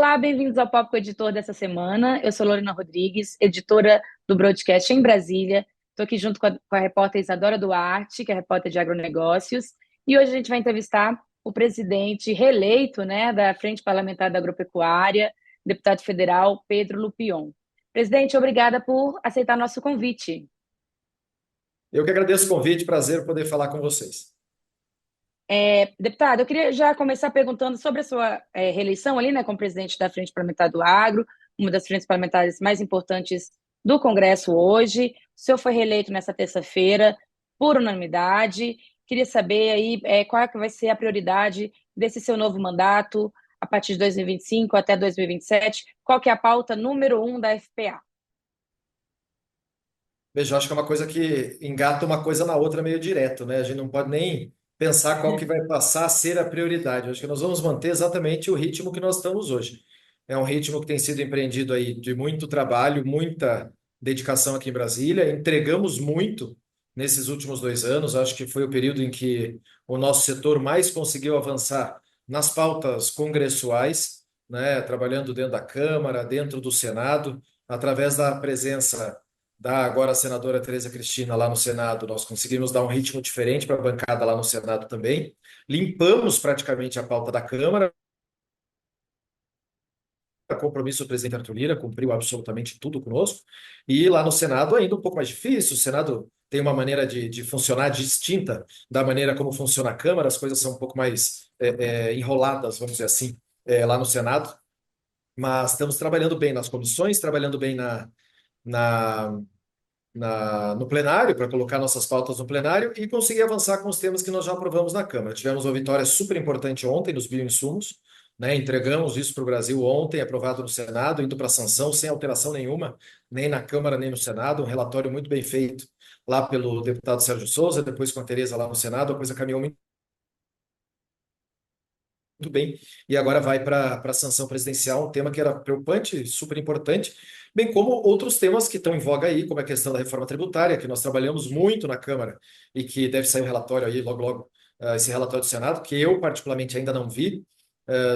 Olá, bem-vindos ao Papo com o Editor dessa semana. Eu sou Lorena Rodrigues, editora do Broadcast em Brasília. Estou aqui junto com a repórter Isadora Duarte, que é repórter de agronegócios. E hoje a gente vai entrevistar o presidente reeleito, né, da Frente Parlamentar da Agropecuária, deputado federal Pedro Lupion. Presidente, obrigada por aceitar nosso convite. Eu que agradeço o convite, prazer poder falar com vocês. Deputado, eu queria já começar perguntando sobre a sua reeleição ali, né, como presidente da Frente Parlamentar do Agro, uma das frentes parlamentares mais importantes do Congresso hoje. O senhor foi reeleito nessa terça-feira por unanimidade. Queria saber aí qual é que vai ser a prioridade desse seu novo mandato a partir de 2025 até 2027. Qual que é a pauta número 1 da FPA? Veja, eu acho que é uma coisa que engata uma coisa na outra meio direto, né? A gente não pode nem pensar qual que vai passar a ser a prioridade. Eu acho que nós vamos manter exatamente o ritmo que nós estamos hoje. É um ritmo que tem sido empreendido aí de muito trabalho, muita dedicação aqui em Brasília. Entregamos muito nesses últimos 2 anos. Acho que foi o período em que o nosso setor mais conseguiu avançar nas pautas congressuais, né? Trabalhando dentro da Câmara, dentro do Senado, através da presença da agora senadora Tereza Cristina lá no Senado, nós conseguimos dar um ritmo diferente para a bancada lá no Senado também. Limpamos praticamente a pauta da Câmara. O compromisso do presidente Arthur Lira cumpriu absolutamente tudo conosco. E lá no Senado ainda um pouco mais difícil. O Senado tem uma maneira de funcionar distinta da maneira como funciona a Câmara. As coisas são um pouco mais enroladas, vamos dizer assim, lá no Senado. Mas estamos trabalhando bem nas comissões, trabalhando bem na no plenário, para colocar nossas pautas no plenário e conseguir avançar com os temas que nós já aprovamos na Câmara. Tivemos uma vitória super importante ontem nos bioinsumos, né? Entregamos isso para o Brasil ontem, aprovado no Senado, indo para sanção sem alteração nenhuma, nem na Câmara nem no Senado. Um relatório muito bem feito lá pelo deputado Sérgio Souza, depois com a Tereza lá no Senado. A coisa caminhou muito bem, e agora vai para a sanção presidencial, um tema que era preocupante, super importante, bem como outros temas que estão em voga aí, como a questão da reforma tributária, que nós trabalhamos muito na Câmara e que deve sair um relatório aí logo, logo, esse relatório do Senado, que eu particularmente ainda não vi.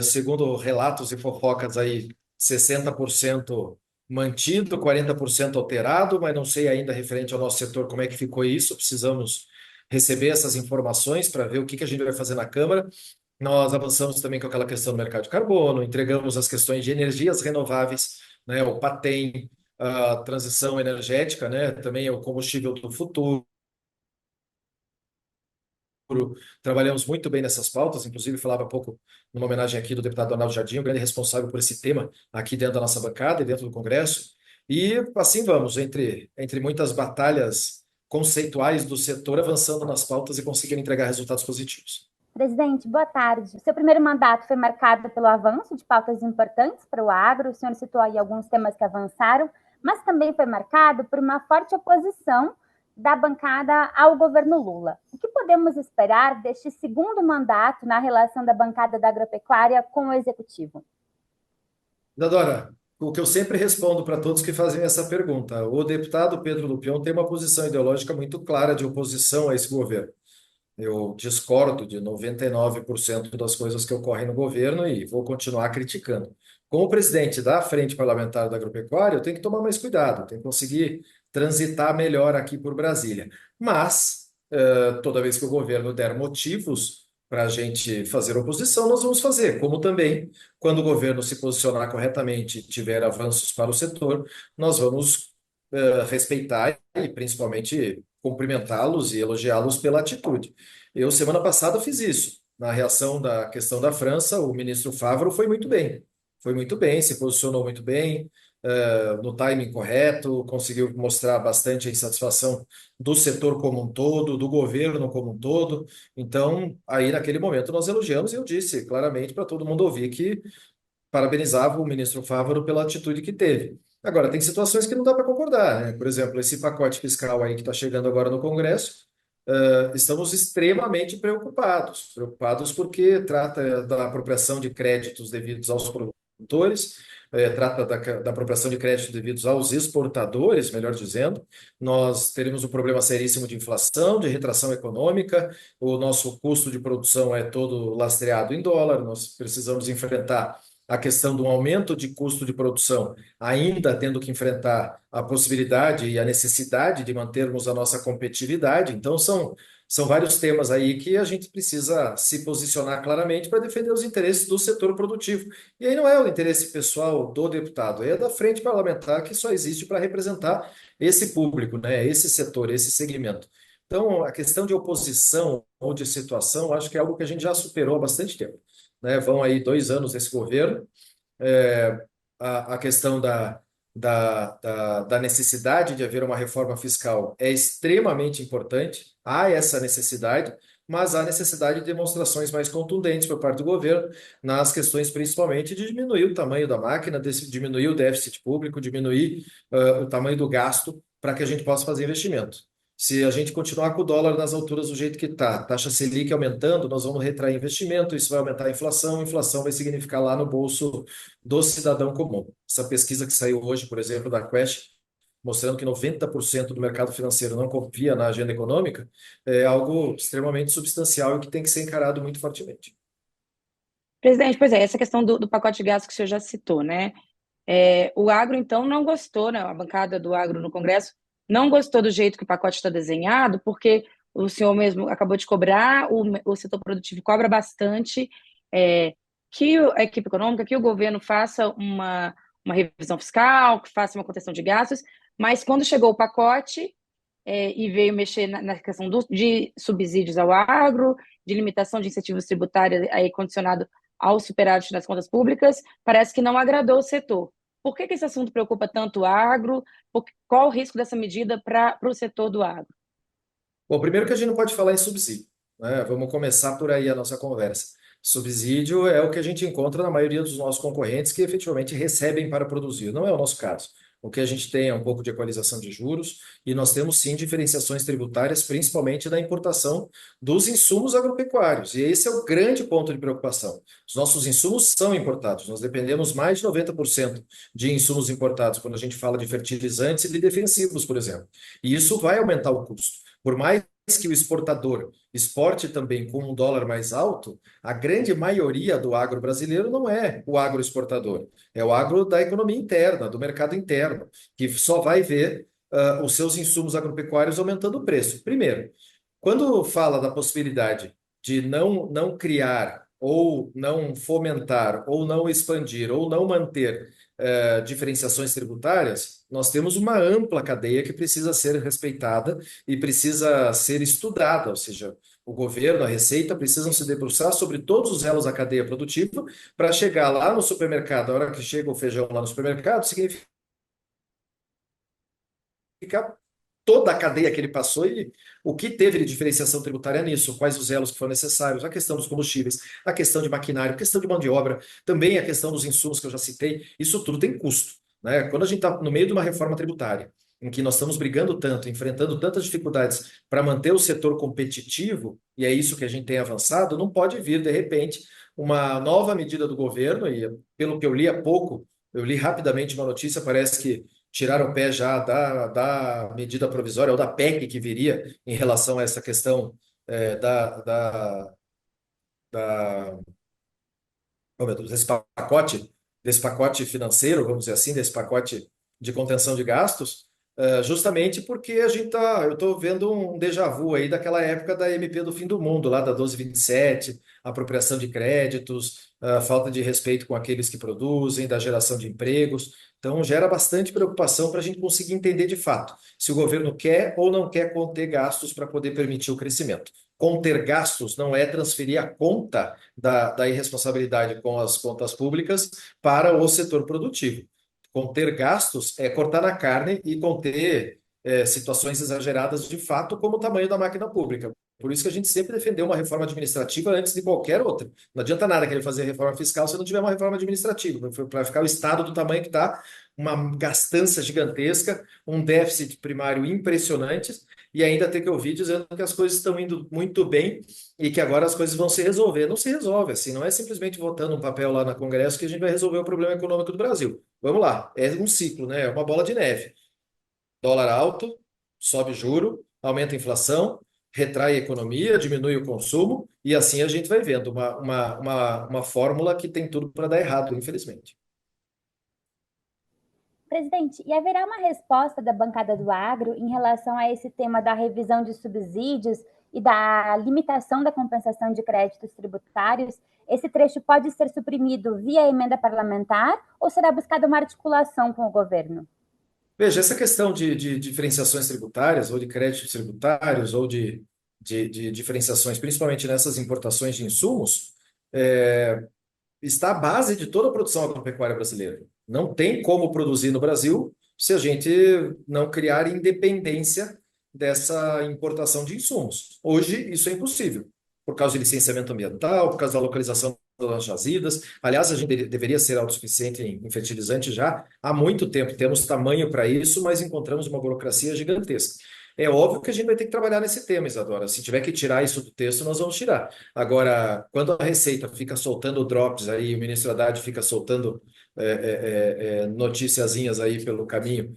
Segundo relatos e fofocas aí, 60% mantido, 40% alterado, mas não sei ainda referente ao nosso setor como é que ficou isso, precisamos receber essas informações para ver o que a gente vai fazer na Câmara. Nós avançamos também com aquela questão do mercado de carbono, entregamos as questões de energias renováveis, né, o PATEM, a transição energética, né, também é o combustível do futuro. Trabalhamos muito bem nessas pautas, inclusive falava há pouco numa homenagem aqui do deputado Donaldo Jardim, o grande responsável por esse tema aqui dentro da nossa bancada e dentro do Congresso. E assim vamos, entre muitas batalhas conceituais do setor, avançando nas pautas e conseguindo entregar resultados positivos. Presidente, boa tarde. Seu primeiro mandato foi marcado pelo avanço de pautas importantes para o agro. O senhor citou aí alguns temas que avançaram, mas também foi marcado por uma forte oposição da bancada ao governo Lula. O que podemos esperar deste segundo mandato na relação da bancada da agropecuária com o executivo? Dadora, o que eu sempre respondo para todos que fazem essa pergunta, o deputado Pedro Lupion tem uma posição ideológica muito clara de oposição a esse governo. Eu discordo de 99% das coisas que ocorrem no governo e vou continuar criticando. Como presidente da Frente Parlamentar da Agropecuária, eu tenho que tomar mais cuidado, tenho que conseguir transitar melhor aqui por Brasília. Mas, toda vez que o governo der motivos para a gente fazer oposição, nós vamos fazer. Como também, quando o governo se posicionar corretamente e tiver avanços para o setor, nós vamos, respeitar e principalmente cumprimentá-los e elogiá-los pela atitude. Eu, semana passada, fiz isso. Na reação da questão da França, o ministro Favaro foi muito bem. Foi muito bem, se posicionou muito bem, no timing correto, conseguiu mostrar bastante a insatisfação do setor como um todo, do governo como um todo. Então, aí naquele momento nós elogiamos e eu disse claramente para todo mundo ouvir que parabenizava o ministro Fávaro pela atitude que teve. Agora, tem situações que não dá para concordar, né? Por exemplo, esse pacote fiscal aí que está chegando agora no Congresso, estamos extremamente preocupados. Preocupados porque trata da apropriação de créditos devidos aos produtores, trata da apropriação de créditos devidos aos exportadores, melhor dizendo. Nós teremos um problema seríssimo de inflação, de retração econômica, o nosso custo de produção é todo lastreado em dólar, nós precisamos enfrentar a questão do aumento de custo de produção, ainda tendo que enfrentar a possibilidade e a necessidade de mantermos a nossa competitividade. Então, são vários temas aí que a gente precisa se posicionar claramente para defender os interesses do setor produtivo. E aí não é o interesse pessoal do deputado, é da frente parlamentar que só existe para representar esse público, né? Esse setor, esse segmento. Então, a questão de oposição ou de situação, acho que é algo que a gente já superou há bastante tempo, né? Vão aí 2 anos desse governo. É, a questão da necessidade de haver uma reforma fiscal é extremamente importante. Há essa necessidade, mas há necessidade de demonstrações mais contundentes por parte do governo nas questões, principalmente, de diminuir o tamanho da máquina, diminuir o déficit público, diminuir o tamanho do gasto para que a gente possa fazer investimento. Se a gente continuar com o dólar nas alturas do jeito que está, taxa Selic aumentando, nós vamos retrair investimento, isso vai aumentar a inflação vai significar lá no bolso do cidadão comum. Essa pesquisa que saiu hoje, por exemplo, da Quest, mostrando que 90% do mercado financeiro não confia na agenda econômica, é algo extremamente substancial e que tem que ser encarado muito fortemente. Presidente, pois é, essa questão do pacote de gastos que o senhor já citou, né? O agro, então, não gostou, né? A bancada do agro no Congresso não gostou do jeito que o pacote está desenhado, porque o senhor mesmo acabou de cobrar, o setor produtivo cobra bastante, que a equipe econômica, que o governo faça uma revisão fiscal, que faça uma contenção de gastos, mas quando chegou o pacote e veio mexer na questão de subsídios ao agro, de limitação de incentivos tributários aí condicionado ao superávit nas contas públicas, parece que não agradou o setor. Por que esse assunto preocupa tanto o agro? Qual o risco dessa medida para o setor do agro? Bom, primeiro que a gente não pode falar em subsídio, né? Vamos começar por aí a nossa conversa. Subsídio é o que a gente encontra na maioria dos nossos concorrentes que efetivamente recebem para produzir. Não é o nosso caso. O que a gente tem é um pouco de equalização de juros e nós temos sim diferenciações tributárias, principalmente na importação dos insumos agropecuários. E esse é o grande ponto de preocupação. Os nossos insumos são importados. Nós dependemos mais de 90% de insumos importados quando a gente fala de fertilizantes e de defensivos, por exemplo. E isso vai aumentar o custo. Por mais que o exportador exporte também com um dólar mais alto, a grande maioria do agro brasileiro não é o agroexportador, é o agro da economia interna, do mercado interno, que só vai ver os seus insumos agropecuários aumentando o preço. Primeiro, quando fala da possibilidade de não criar, ou não fomentar, ou não expandir, ou não manter diferenciações tributárias, nós temos uma ampla cadeia que precisa ser respeitada e precisa ser estudada, ou seja, o governo, a Receita precisam se debruçar sobre todos os elos da cadeia produtiva para chegar lá no supermercado. A hora que chega o feijão lá no supermercado, significa toda a cadeia que ele passou e o que teve de diferenciação tributária nisso, quais os elos que foram necessários, a questão dos combustíveis, a questão de maquinário, a questão de mão de obra, também a questão dos insumos que eu já citei, isso tudo tem custo, né? Quando a gente está no meio de uma reforma tributária, em que nós estamos brigando tanto, enfrentando tantas dificuldades para manter o setor competitivo, e é isso que a gente tem avançado, não pode vir, de repente, uma nova medida do governo, e pelo que eu li há pouco, eu li rapidamente uma notícia, parece que tiraram o pé já da medida provisória ou da PEC que viria em relação a essa questão da, oh, meu Deus, desse pacote financeiro, vamos dizer assim, desse pacote de contenção de gastos, justamente porque eu estou vendo um déjà vu aí daquela época da MP do fim do mundo, lá da 1227, apropriação de créditos, falta de respeito com aqueles que produzem, da geração de empregos. Então, gera bastante preocupação para a gente conseguir entender de fato se o governo quer ou não quer conter gastos para poder permitir o crescimento. Conter gastos não é transferir a conta da irresponsabilidade com as contas públicas para o setor produtivo. Conter gastos é cortar na carne e conter situações exageradas de fato, como o tamanho da máquina pública. Por isso que a gente sempre defendeu uma reforma administrativa antes de qualquer outra. Não adianta nada querer fazer reforma fiscal se não tiver uma reforma administrativa. Para ficar o Estado do tamanho que está, uma gastança gigantesca, um déficit primário impressionante, e ainda ter que ouvir dizendo que as coisas estão indo muito bem e que agora as coisas vão se resolver. Não se resolve assim, não é simplesmente votando um papel lá no Congresso que a gente vai resolver o problema econômico do Brasil. Vamos lá, é um ciclo, né? É uma bola de neve. Dólar alto, sobe juro, aumenta a inflação, retrai a economia, diminui o consumo, e assim a gente vai vendo uma fórmula que tem tudo para dar errado, infelizmente. Presidente, e haverá uma resposta da bancada do agro em relação a esse tema da revisão de subsídios e da limitação da compensação de créditos tributários? Esse trecho pode ser suprimido via emenda parlamentar ou será buscada uma articulação com o governo? Veja, essa questão de diferenciações tributárias, ou de créditos tributários, ou de diferenciações, principalmente nessas importações de insumos, está à base de toda a produção agropecuária brasileira. Não tem como produzir no Brasil se a gente não criar independência dessa importação de insumos. Hoje, isso é impossível, por causa de licenciamento ambiental, por causa da localização das jazidas. Aliás, a gente deveria ser autossuficiente em fertilizante já há muito tempo. Temos tamanho para isso, mas encontramos uma burocracia gigantesca. É óbvio que a gente vai ter que trabalhar nesse tema, Isadora. Se tiver que tirar isso do texto, nós vamos tirar. Agora, quando a Receita fica soltando drops aí, o ministro Haddad fica soltando noticiazinhas aí pelo caminho,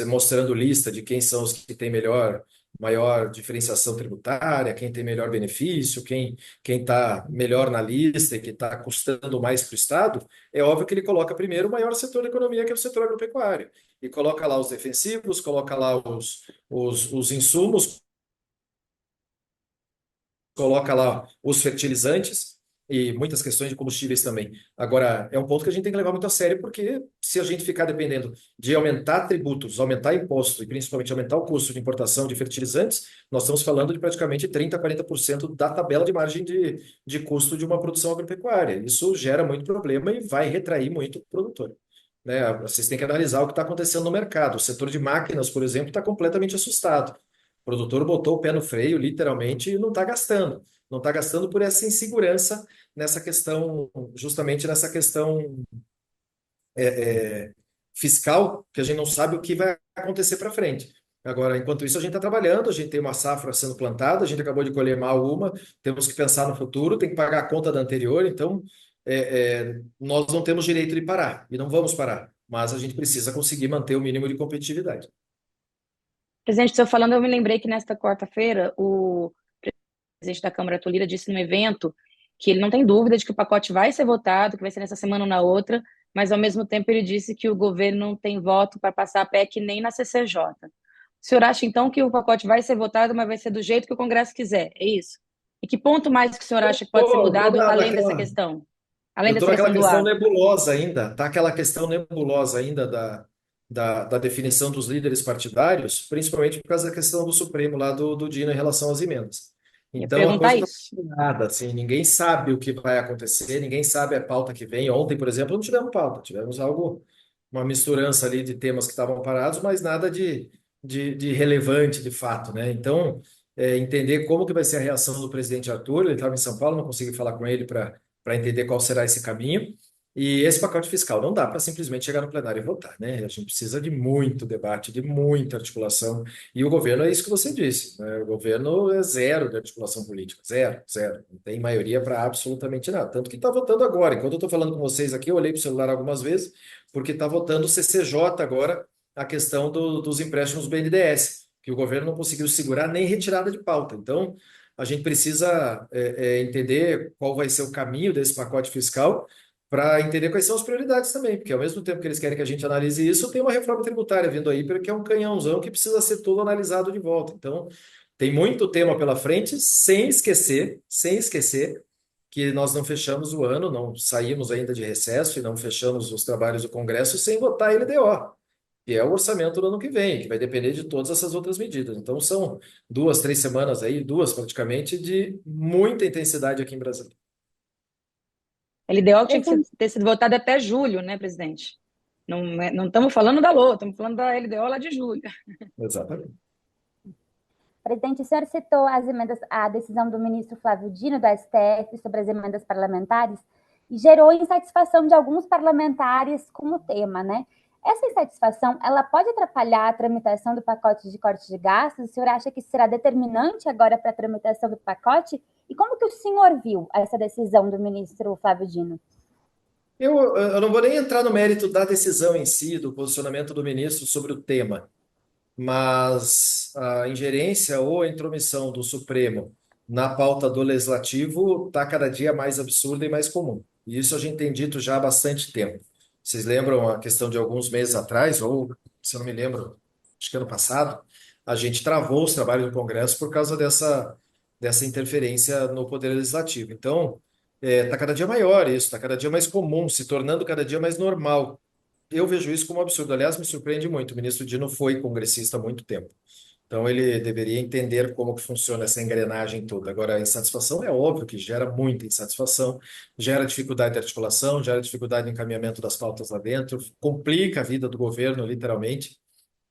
mostrando lista de quem são os que têm maior diferenciação tributária, quem tem melhor benefício, quem está melhor na lista e que está custando mais para o Estado, é óbvio que ele coloca primeiro o maior setor da economia, que é o setor agropecuário. E coloca lá os defensivos, coloca lá os insumos, coloca lá os fertilizantes e muitas questões de combustíveis também. Agora, é um ponto que a gente tem que levar muito a sério, porque se a gente ficar dependendo de aumentar tributos, aumentar imposto e principalmente aumentar o custo de importação de fertilizantes, nós estamos falando de praticamente 30% a 40% da tabela de margem de custo de uma produção agropecuária. Isso gera muito problema e vai retrair muito o produtor. Né? Vocês têm que analisar o que está acontecendo no mercado. O setor de máquinas, por exemplo, está completamente assustado. O produtor botou o pé no freio, literalmente, e não está gastando. Não está gastando por essa insegurança nessa questão, justamente nessa questão fiscal, que a gente não sabe o que vai acontecer para frente. Agora, enquanto isso, a gente está trabalhando, a gente tem uma safra sendo plantada, a gente acabou de colher mal uma, temos que pensar no futuro, tem que pagar a conta da anterior, então nós não temos direito de parar, e não vamos parar, mas a gente precisa conseguir manter o mínimo de competitividade. Presidente, o senhor falando, eu me lembrei que nesta quarta-feira o presidente da Câmara, Arthur Lira, disse no evento que ele não tem dúvida de que o pacote vai ser votado, que vai ser nessa semana ou na outra, mas ao mesmo tempo ele disse que o governo não tem voto para passar a PEC nem na CCJ. O senhor acha então que o pacote vai ser votado, mas vai ser do jeito que o Congresso quiser? É isso? E que ponto mais que o senhor acha que pode ser mudado além dessa questão? Além Eu estou dessa questão naquela do questão agro? nebulosa ainda, tá aquela questão nebulosa ainda da definição dos líderes partidários, principalmente por causa da questão do Supremo lá do Dino em relação às emendas. Ia Então a perguntar coisa está isso. nada, assim, ninguém sabe o que vai acontecer, ninguém sabe a pauta que vem. Ontem, por exemplo, não tivemos pauta, tivemos uma misturança ali de temas que estavam parados, mas nada de relevante de fato, né? Então, entender como que vai ser a reação do presidente Arthur, ele estava em São Paulo, não consegui falar com ele para entender qual será esse caminho. E esse pacote fiscal não dá para simplesmente chegar no plenário e votar, né? A gente precisa de muito debate, de muita articulação. E o governo é isso que você disse, né? O governo é zero de articulação política, zero, zero. Não tem maioria para absolutamente nada. Tanto que está votando agora. Enquanto eu estou falando com vocês aqui, eu olhei para o celular algumas vezes, porque está votando o CCJ agora, a questão dos empréstimos BNDES, que o governo não conseguiu segurar nem retirada de pauta. Então, a gente precisa entender qual vai ser o caminho desse pacote fiscal para entender quais são as prioridades também, porque ao mesmo tempo que eles querem que a gente analise isso, tem uma reforma tributária vindo aí, porque é um canhãozão que precisa ser todo analisado de volta. Então, tem muito tema pela frente, sem esquecer que nós não fechamos o ano, não saímos ainda de recesso e não fechamos os trabalhos do Congresso sem votar a LDO, que é o orçamento do ano que vem, que vai depender de todas essas outras medidas. Então, são 2, 3 semanas aí, duas praticamente, de muita intensidade aqui em Brasília. A LDO tinha que ter sido votada até julho, né, presidente? Não estamos falando da LOA, estamos falando da LDO lá de julho. Exatamente. Presidente, o senhor citou a decisão do ministro Flávio Dino, do STF, sobre as emendas parlamentares, e gerou insatisfação de alguns parlamentares com o tema, né? Essa insatisfação, ela pode atrapalhar a tramitação do pacote de corte de gastos? O senhor acha que será determinante agora para a tramitação do pacote? E como que o senhor viu essa decisão do ministro Flávio Dino? Eu não vou nem entrar no mérito da decisão em si, do posicionamento do ministro sobre o tema, mas a ingerência ou a intromissão do Supremo na pauta do Legislativo está cada dia mais absurda e mais comum. E isso a gente tem dito já há bastante tempo. Vocês lembram a questão de alguns meses atrás, ou se eu não me lembro, acho que ano passado, a gente travou os trabalhos do Congresso por causa dessa interferência no Poder Legislativo. Então, está cada dia maior isso, está cada dia mais comum, se tornando cada dia mais normal. Eu vejo isso como um absurdo. Aliás, me surpreende muito. O ministro Dino foi congressista há muito tempo. Então, ele deveria entender como que funciona essa engrenagem toda. Agora, a insatisfação é óbvio que gera muita insatisfação, gera dificuldade de articulação, gera dificuldade de encaminhamento das pautas lá dentro, complica a vida do governo, literalmente.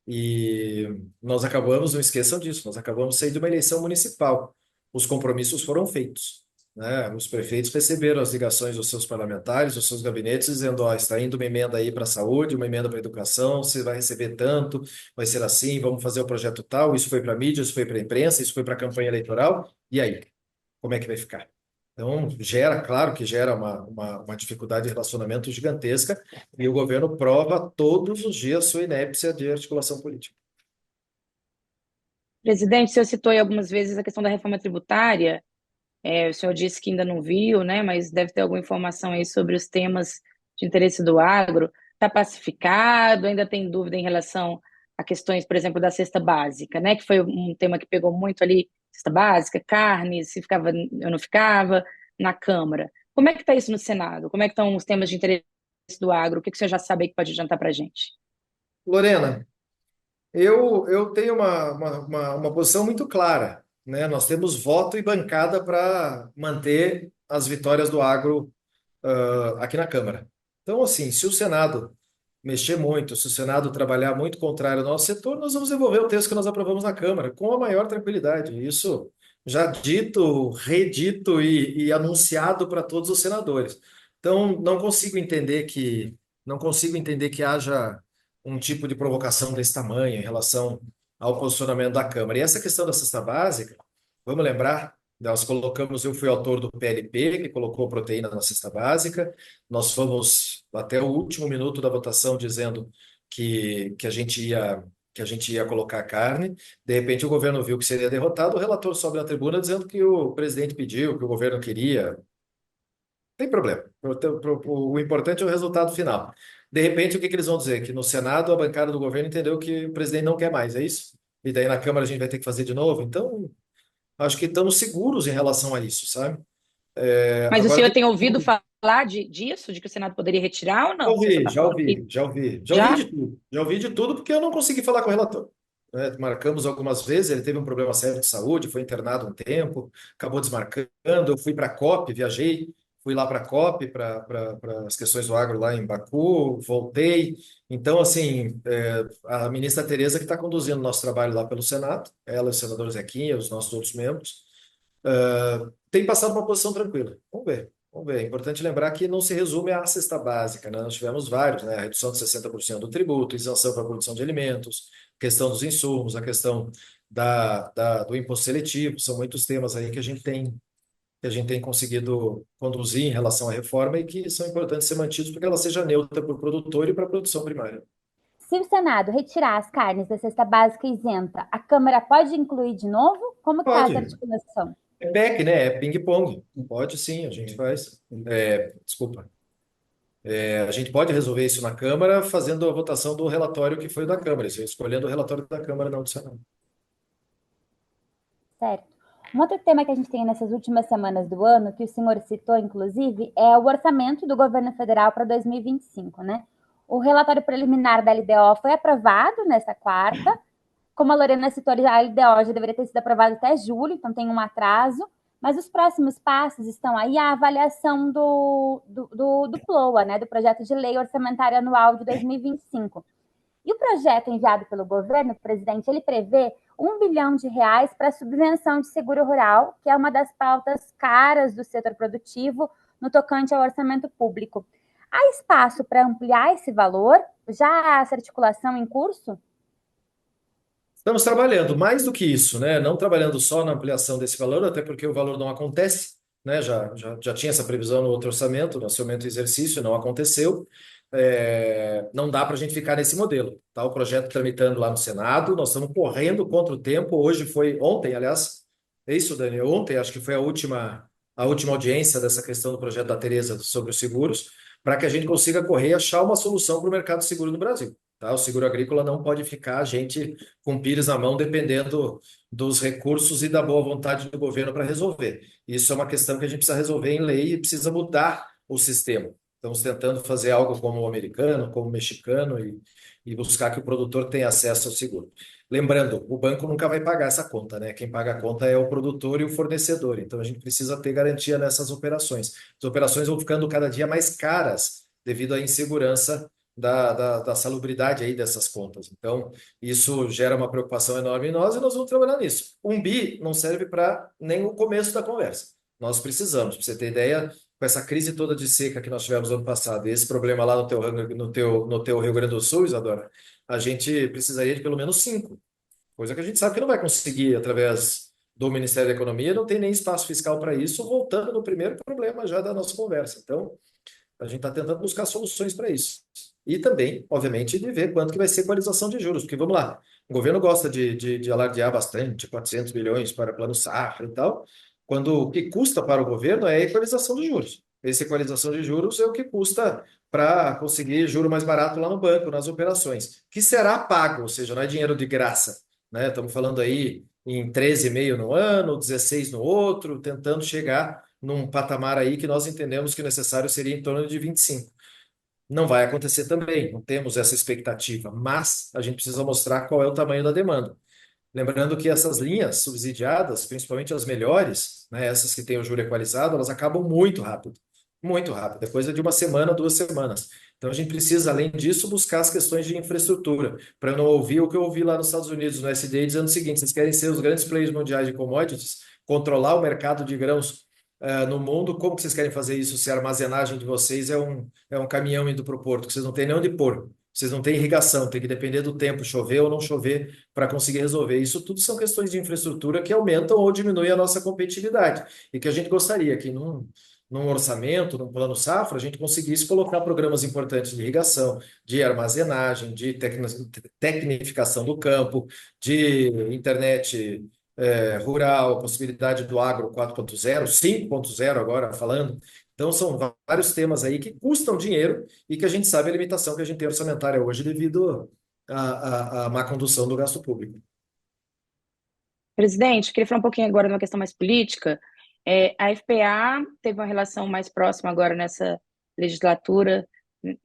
E nós acabamos, não esqueçam disso, nós acabamos de sair de uma eleição municipal. Os compromissos foram feitos, né? Os prefeitos receberam as ligações dos seus parlamentares, dos seus gabinetes, dizendo: ó, está indo uma emenda aí para a saúde, uma emenda para a educação, você vai receber tanto, vai ser assim, vamos fazer o projeto tal. Isso foi para a mídia, isso foi para a imprensa, isso foi para a campanha eleitoral. E aí? Como é que vai ficar? Então, gera, claro que gera uma dificuldade de relacionamento gigantesca, e o governo prova todos os dias sua inépcia de articulação política. Presidente, o senhor citou aí algumas vezes a questão da reforma tributária. O senhor disse que ainda não viu, né? Mas deve ter alguma informação aí sobre os temas de interesse do agro. Está pacificado? Ainda tem dúvida em relação a questões, por exemplo, da cesta básica, né? Que foi um tema que pegou muito ali, cesta básica, carne, se ficava ou não ficava, na Câmara. Como é que está isso no Senado? Como é que estão os temas de interesse do agro? O que o senhor já sabe aí que pode adiantar para a gente? Lorena, eu tenho uma posição muito clara, né? Nós temos voto e bancada para manter as vitórias do agro, aqui na Câmara. Então, assim, se o Senado mexer muito, se o Senado trabalhar muito contrário ao nosso setor, nós vamos devolver o texto que nós aprovamos na Câmara com a maior tranquilidade. Isso já dito, redito e anunciado para todos os senadores. Então, não consigo entender que haja um tipo de provocação desse tamanho em relação ao posicionamento da Câmara. E essa questão da cesta básica, vamos lembrar, eu fui autor do PLP, que colocou proteína na cesta básica. Nós fomos até o último minuto da votação dizendo que a gente ia colocar carne. De repente, o governo viu que seria derrotado, o relator sobe na tribuna dizendo que o presidente pediu, que o governo queria. Tem problema. O importante é o resultado final. De repente, o que eles vão dizer? Que no Senado a bancada do governo entendeu que o presidente não quer mais, é isso? E daí na Câmara a gente vai ter que fazer de novo? Então, acho que estamos seguros em relação a isso, sabe? Mas o Agora, senhor tem ouvido falar disso, de que o Senado poderia retirar ou não? Você só está já falando ouvi, que já ouvi, já ouvi já? de tudo. Já ouvi de tudo porque eu não consegui falar com o relator. Né? Marcamos algumas vezes, ele teve um problema sério de saúde, foi internado um tempo, acabou desmarcando. Eu fui para a COP, viajei, fui lá para a COP, para as questões do agro lá em Baku, voltei. Então, assim, a ministra Tereza que está conduzindo o nosso trabalho lá pelo Senado, ela, o senador Zequinha, os nossos outros membros, tem passado uma posição tranquila. Vamos ver. Vamos ver. É importante lembrar que não se resume à cesta básica, né? Nós tivemos vários, né? A redução de 60% do tributo, isenção para a produção de alimentos, questão dos insumos, a questão do imposto seletivo, são muitos temas aí que a gente tem conseguido conduzir em relação à reforma e que são importantes ser mantidos para que ela seja neutra para o produtor e para a produção primária. Se o Senado retirar as carnes da cesta básica isenta, a Câmara pode incluir de novo? Como que está essa Pode. articulação? É PEC, né? É ping-pong. Pode sim, a gente faz. Desculpa. A gente pode resolver isso na Câmara fazendo a votação do relatório que foi da Câmara, isso, escolhendo o relatório da Câmara, não do Senado. Certo. Um outro tema que a gente tem nessas últimas semanas do ano, que o senhor citou, inclusive, é o orçamento do governo federal para 2025, né? O relatório preliminar da LDO foi aprovado nesta quarta. Como a Lorena citou, a LDO já deveria ter sido aprovada até julho, então tem um atraso. Mas os próximos passos estão aí a avaliação do PLOA, né? Do Projeto de Lei Orçamentária Anual de 2025. E o projeto enviado pelo governo, presidente, ele prevê R$ 1 bilhão para a subvenção de seguro rural, que é uma das pautas caras do setor produtivo no tocante ao orçamento público. Há espaço para ampliar esse valor? Já há essa articulação em curso? Estamos trabalhando mais do que isso, né? Não trabalhando só na ampliação desse valor, até porque o valor não acontece, né? Já tinha essa previsão no outro orçamento, no orçamento do exercício, não aconteceu. não dá para a gente ficar nesse modelo. Tá o projeto tramitando lá no Senado, nós estamos correndo contra o tempo. Hoje foi ontem, aliás, é isso, Dani? Ontem, acho que foi a última audiência dessa questão do projeto da Tereza sobre os seguros, para que a gente consiga correr e achar uma solução para o mercado seguro no Brasil. Tá? O seguro agrícola não pode ficar a gente com pires na mão, dependendo dos recursos e da boa vontade do governo para resolver. Isso é uma questão que a gente precisa resolver em lei e precisa mudar o sistema. Estamos tentando fazer algo como o americano, como o mexicano e buscar que o produtor tenha acesso ao seguro. Lembrando, o banco nunca vai pagar essa conta, né? Quem paga a conta é o produtor e o fornecedor. Então a gente precisa ter garantia nessas operações. As operações vão ficando cada dia mais caras devido à insegurança da salubridade aí dessas contas. Então, isso gera uma preocupação enorme em nós e nós vamos trabalhar nisso. Um bi não serve para nem o começo da conversa. Nós precisamos, para você ter ideia, com essa crise toda de seca que nós tivemos ano passado, e esse problema lá no teu Rio Grande do Sul, Isadora, a gente precisaria de pelo menos 5, coisa que a gente sabe que não vai conseguir através do Ministério da Economia, não tem nem espaço fiscal para isso, voltando no primeiro problema já da nossa conversa. Então, a gente está tentando buscar soluções para isso. E também, obviamente, de ver quanto que vai ser a equalização de juros, porque vamos lá, o governo gosta de alardear bastante, 400 bilhões para plano safra e tal, quando o que custa para o governo é a equalização de juros. Essa equalização de juros é o que custa para conseguir juro mais barato lá no banco, nas operações, que será pago, ou seja, não é dinheiro de graça, né? Estamos falando aí em 13,5 no ano, 16 no outro, tentando chegar num patamar aí que nós entendemos que o necessário seria em torno de 25. Não vai acontecer também, não temos essa expectativa, mas a gente precisa mostrar qual é o tamanho da demanda. Lembrando que essas linhas subsidiadas, principalmente as melhores, né, essas que têm o juro equalizado, elas acabam muito rápido, depois de uma semana, 2 semanas. Então a gente precisa, além disso, buscar as questões de infraestrutura, para não ouvir o que eu ouvi lá nos Estados Unidos, no SDA, dizendo o seguinte: vocês querem ser os grandes players mundiais de commodities, controlar o mercado de grãos no mundo, como que vocês querem fazer isso se a armazenagem de vocês é um caminhão indo para o porto, que vocês não têm nem onde pôr? Vocês não têm irrigação, tem que depender do tempo, chover ou não chover, para conseguir resolver. Isso tudo são questões de infraestrutura que aumentam ou diminuem a nossa competitividade. E que a gente gostaria que num orçamento, num plano safra, a gente conseguisse colocar programas importantes de irrigação, de armazenagem, de tecnificação do campo, de internet rural, a possibilidade do agro 4.0, 5.0 agora falando. Então, são vários temas aí que custam dinheiro e que a gente sabe a limitação que a gente tem orçamentária hoje devido à má condução do gasto público. Presidente, queria falar um pouquinho agora de uma questão mais política. A FPA teve uma relação mais próxima agora nessa legislatura,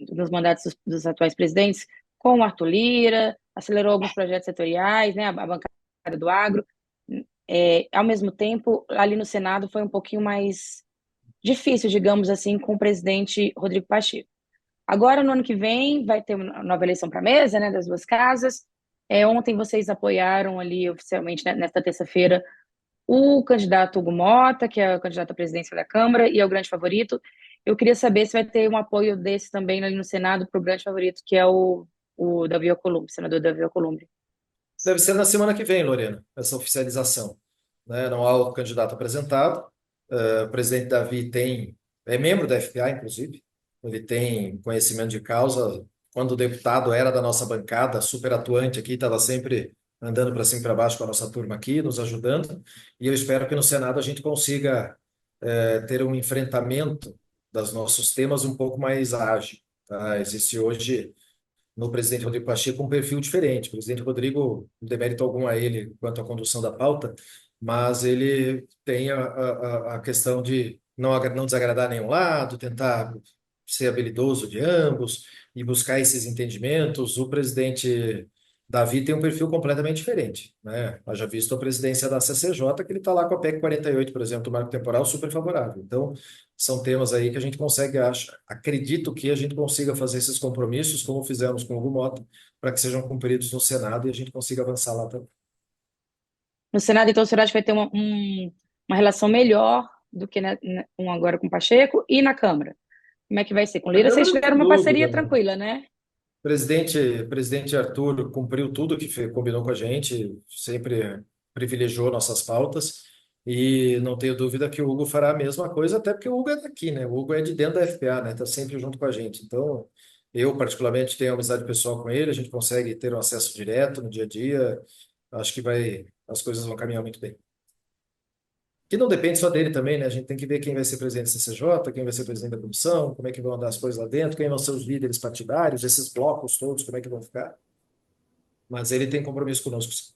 nos mandatos dos atuais presidentes, com o Arthur Lira, acelerou alguns projetos setoriais, né, a bancada do agro. Ao mesmo tempo, ali no Senado foi um pouquinho mais difícil, digamos assim, com o presidente Rodrigo Pacheco. Agora, no ano que vem, vai ter uma nova eleição para a mesa, né, das duas casas. Ontem vocês apoiaram ali oficialmente, né, nesta terça-feira, o candidato Hugo Mota, que é o candidato à presidência da Câmara e é o grande favorito. Eu queria saber se vai ter um apoio desse também ali no Senado para o grande favorito, que é o Davi Alcolumbre, senador Davi Alcolumbre. Deve ser na semana que vem, Lorena, essa oficialização, né? Não há o candidato apresentado. O presidente Davi é membro da FPA, inclusive. Ele tem conhecimento de causa. Quando o deputado era da nossa bancada, super atuante aqui, estava sempre andando para cima e para baixo com a nossa turma aqui, nos ajudando. E eu espero que no Senado a gente consiga ter um enfrentamento dos nossos temas um pouco mais ágil. Tá? Existe hoje no presidente Rodrigo Pacheco um perfil diferente. O presidente Rodrigo, não demérito algum a ele quanto à condução da pauta, mas ele tem a questão de não desagradar nenhum lado, tentar ser habilidoso de ambos e buscar esses entendimentos. O presidente Davi tem um perfil completamente diferente, né? Nós já visto a presidência da CCJ, que ele está lá com a PEC 48, por exemplo, do marco temporal, super favorável. Então, são temas aí que a gente consegue, acredito que a gente consiga fazer esses compromissos, como fizemos com o Hugo Mota, para que sejam cumpridos no Senado e a gente consiga avançar lá também. No Senado, então, o senhor acha que vai ter uma relação melhor do que agora com o Pacheco e na Câmara? Como é que vai ser? Com o Lira, vocês tiveram uma parceria tranquila, né? Presidente Arthur cumpriu tudo que combinou com a gente, sempre privilegiou nossas pautas e não tenho dúvida que o Hugo fará a mesma coisa, até porque o Hugo é daqui, né? O Hugo é de dentro da FPA, né? Está sempre junto com a gente. Então, Eu, particularmente, tenho amizade pessoal com ele, a gente consegue ter um acesso direto no dia a dia. Acho que as coisas vão caminhar muito bem. Que não depende só dele também, né? A gente tem que ver quem vai ser presidente da CCJ, quem vai ser presidente da comissão, como é que vão andar as coisas lá dentro, quem vão ser os líderes partidários, esses blocos todos, como é que vão ficar. Mas ele tem compromisso conosco, sim.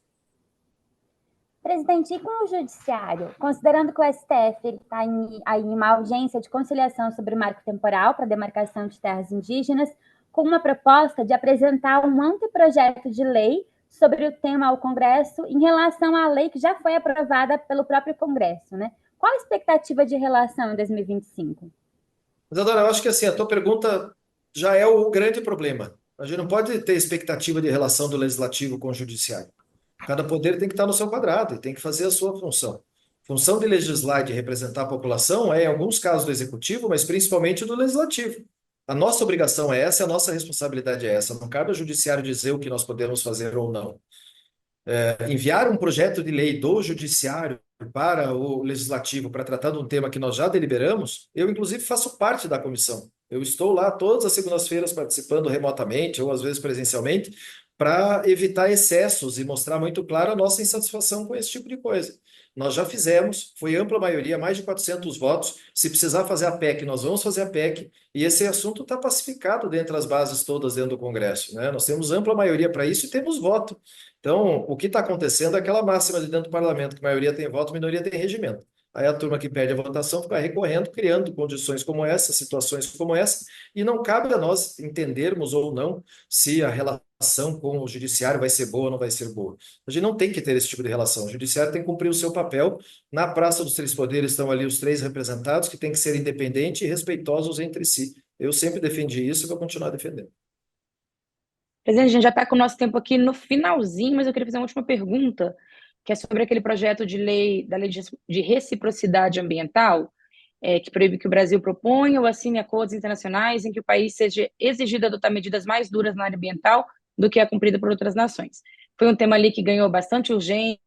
Presidente, e com o Judiciário? Considerando que o STF está aí em uma audiência de conciliação sobre o marco temporal para demarcação de terras indígenas, com uma proposta de apresentar um anteprojeto de lei sobre o tema ao Congresso em relação à lei que já foi aprovada pelo próprio Congresso, né? Qual a expectativa de relação em 2025? Isadora, eu acho que assim, a tua pergunta já é o grande problema. A gente não pode ter expectativa de relação do legislativo com o judiciário. Cada poder tem que estar no seu quadrado e tem que fazer a sua função. Função de legislar e de representar a população é, em alguns casos, do executivo, mas principalmente do legislativo. A nossa obrigação é essa, a nossa responsabilidade é essa. Não cabe ao judiciário dizer o que nós podemos fazer ou não. Enviar um projeto de lei do judiciário para o legislativo para tratar de um tema que nós já deliberamos, eu inclusive faço parte da comissão. Eu estou lá todas as segundas-feiras participando remotamente ou às vezes presencialmente para evitar excessos e mostrar muito claro a nossa insatisfação com esse tipo de coisa. Nós já fizemos, foi ampla maioria, mais de 400 votos. Se precisar fazer a PEC, nós vamos fazer a PEC, e esse assunto está pacificado dentro das bases todas dentro do Congresso, né? Nós temos ampla maioria para isso e temos voto. Então, o que está acontecendo é aquela máxima de dentro do parlamento, que a maioria tem voto, a minoria tem regimento. Aí a turma que perde a votação fica recorrendo, criando condições como essa, situações como essa, e não cabe a nós entendermos ou não se a relação com o judiciário vai ser boa ou não vai ser boa. A gente não tem que ter esse tipo de relação. O judiciário tem que cumprir o seu papel. Na Praça dos Três Poderes estão ali os três representados, que têm que ser independentes e respeitosos entre si. Eu sempre defendi isso e vou continuar defendendo. Presidente, a gente já está com o nosso tempo aqui no finalzinho, mas eu queria fazer uma última pergunta, que é sobre aquele projeto de lei, da lei de reciprocidade ambiental, que proíbe que o Brasil proponha ou assine acordos internacionais em que o país seja exigido a adotar medidas mais duras na área ambiental do que é cumprida por outras nações. Foi um tema ali que ganhou bastante urgência,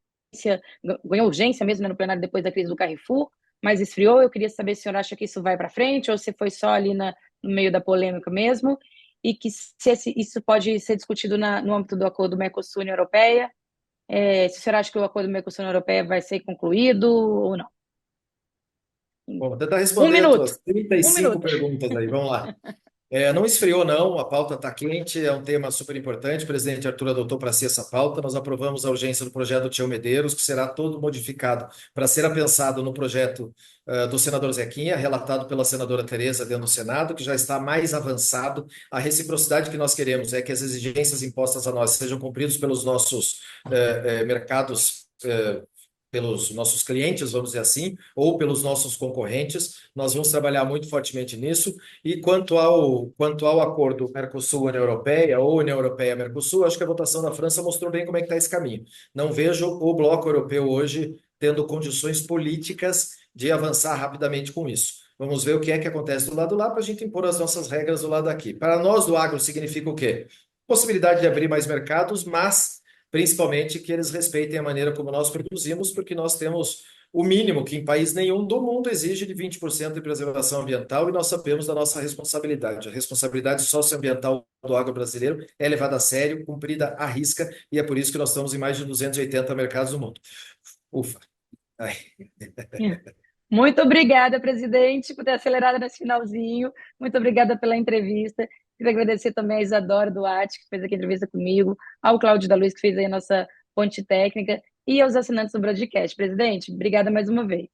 ganhou urgência mesmo, né, no plenário depois da crise do Carrefour, mas esfriou. Eu queria saber se o senhor acha que isso vai para frente ou se foi só ali no meio da polêmica mesmo, e que se isso pode ser discutido no âmbito do acordo Mercosul-União Europeia, se o senhor acha que o acordo Mercosul-União Europeia vai ser concluído ou não. Bom, vou tentar responder as tuas 35 minuto. perguntas aí, vamos lá. Não esfriou, não, a pauta está quente, é um tema super importante. O presidente Arthur adotou para si essa pauta. Nós aprovamos a urgência do projeto do Tião Medeiros, que será todo modificado para ser apensado no projeto do senador Zequinha, relatado pela senadora Tereza dentro do Senado, que já está mais avançado. A reciprocidade que nós queremos é que as exigências impostas a nós sejam cumpridas pelos nossos mercados. Pelos nossos clientes, vamos dizer assim, ou pelos nossos concorrentes. Nós vamos trabalhar muito fortemente nisso. E quanto ao acordo Mercosul-União Europeia ou União Europeia-Mercosul, acho que a votação na França mostrou bem como é que está esse caminho. Não vejo o bloco europeu hoje tendo condições políticas de avançar rapidamente com isso. Vamos ver o que é que acontece do lado lá para a gente impor as nossas regras do lado aqui. Para nós do agro significa o quê? Possibilidade de abrir mais mercados, mas principalmente que eles respeitem a maneira como nós produzimos, porque nós temos o mínimo que em país nenhum do mundo exige de 20% de preservação ambiental, e nós sabemos da nossa responsabilidade. A responsabilidade socioambiental do agro brasileiro é levada a sério, cumprida à risca, e é por isso que nós estamos em mais de 280 mercados do mundo. Ufa! Ai. Muito obrigada, presidente, por ter acelerado nesse finalzinho. Muito obrigada pela entrevista. Queria agradecer também a Isadora Duarte, que fez aqui a entrevista comigo, ao Cláudio da Luz, que fez aí a nossa ponte técnica, e aos assinantes do Broadcast. Presidente, obrigada mais uma vez.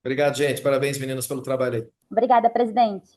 Obrigado, gente. Parabéns, meninos, pelo trabalho aí. Obrigada, presidente.